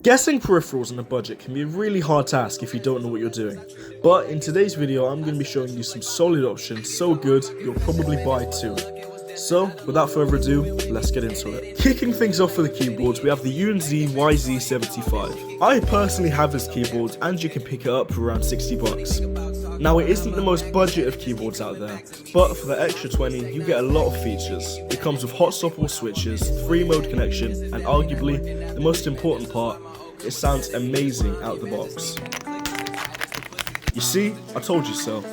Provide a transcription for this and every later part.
Guessing peripherals on a budget can be a really hard task if you don't know what you're doing, but in today's video I'm going to be showing you some solid options so good you'll probably buy two. So without further ado, let's get into it. Kicking things off for the keyboards, we have the UNZ YZ75. I personally have this keyboard and you can pick it up for around 60 bucks. Now it isn't the most budget of keyboards out there, but for the extra 20 you get a lot of features. It comes with hot swappable switches, 3-mode connection, and arguably the most important part, it sounds amazing out the box. You see, I told you so.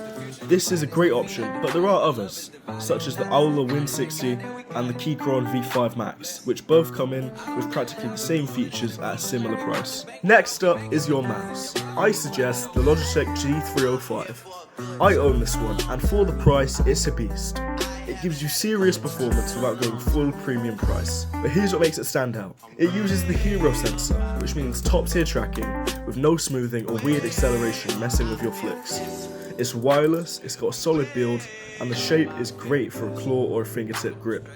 This is a great option, but there are others, such as the Aula Win60 and the Keychron V5 Max, which both come in with practically the same features at a similar price. Next up is your mouse. I suggest the Logitech G305. I own this one, and for the price, it's a beast. It gives you serious performance without going full premium price. But here's what makes it stand out. It uses the Hero sensor, which means top tier tracking with no smoothing or weird acceleration messing with your flicks. It's wireless, it's got a solid build, and the shape is great for a claw or a fingertip grip.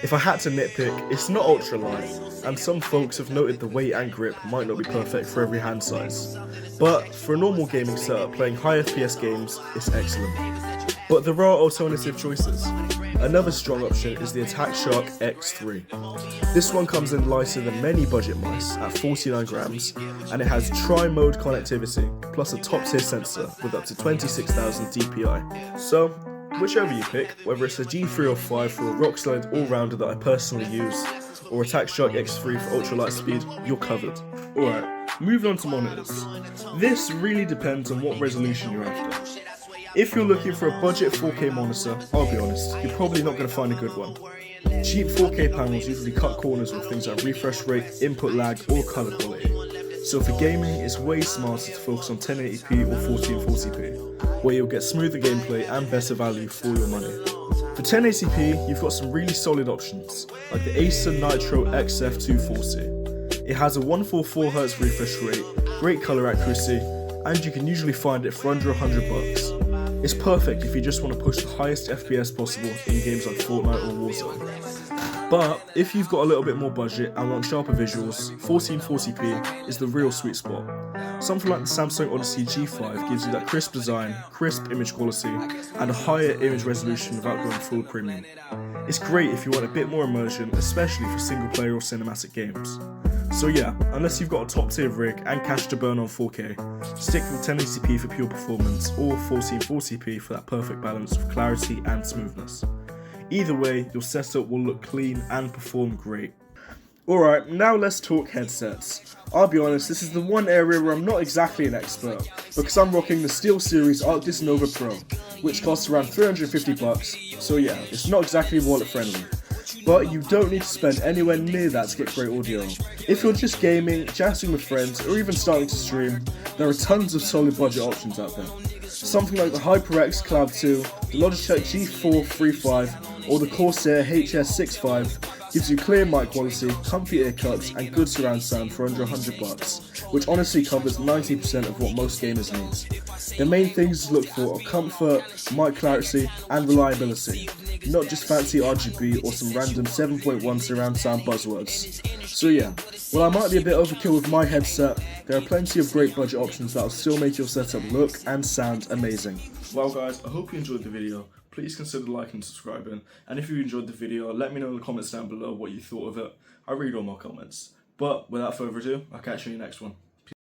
If I had to nitpick, it's not ultra light, and some folks have noted the weight and grip might not be perfect for every hand size. But for a normal gaming setup playing high FPS games, it's excellent. But there are alternative choices. Another strong option is the Attack Shark X3. This one comes in lighter than many budget mice at 49 grams, and it has tri-mode connectivity, plus a top tier sensor with up to 26,000 DPI. So, whichever you pick, whether it's a G305 for a rock solid all-rounder that I personally use, or Attack Shark X3 for ultralight speed, you're covered. Alright, moving on to monitors. This really depends on what resolution you're after. If you're looking for a budget 4K monitor, I'll be honest, you're probably not going to find a good one. Cheap 4K panels usually cut corners with things like refresh rate, input lag, or colour quality. So for gaming, it's way smarter to focus on 1080p or 1440p, where you'll get smoother gameplay and better value for your money. For 1080p, you've got some really solid options, like the Acer Nitro XF240. It has a 144Hz refresh rate, great colour accuracy, and you can usually find it for under 100 bucks. It's perfect if you just want to push the highest FPS possible in games like Fortnite or Warzone. But if you've got a little bit more budget and want sharper visuals, 1440p is the real sweet spot. Something like the Samsung Odyssey G5 gives you that crisp design, crisp image quality, and a higher image resolution without going full premium. It's great if you want a bit more immersion, especially for single player or cinematic games. So yeah, unless you've got a top tier rig and cash to burn on 4K, stick with 1080p for pure performance or 1440p for that perfect balance of clarity and smoothness. Either way, your setup will look clean and perform great. Alright, now let's talk headsets. I'll be honest, this is the one area where I'm not exactly an expert, because I'm rocking the SteelSeries Arctis Nova Pro, which costs around 350 bucks, so yeah, it's not exactly wallet friendly. But you don't need to spend anywhere near that to get great audio. If you're just gaming, chatting with friends, or even starting to stream, there are tons of solid budget options out there. Something like the HyperX Cloud 2, the Logitech G435, or the Corsair HS65 gives you clear mic quality, comfy ear cuts, and good surround sound for under 100 bucks, which honestly covers 90% of what most gamers need. The main things to look for are comfort, mic clarity, and reliability, not just fancy RGB or some random 7.1 surround sound buzzwords. So yeah, while I might be a bit overkill with my headset, there are plenty of great budget options that will still make your setup look and sound amazing. Well guys, I hope you enjoyed the video. Please consider liking and subscribing, and if you enjoyed the video, let me know in the comments down below what you thought of it. I read all my comments. But without further ado, I'll catch you in the next one.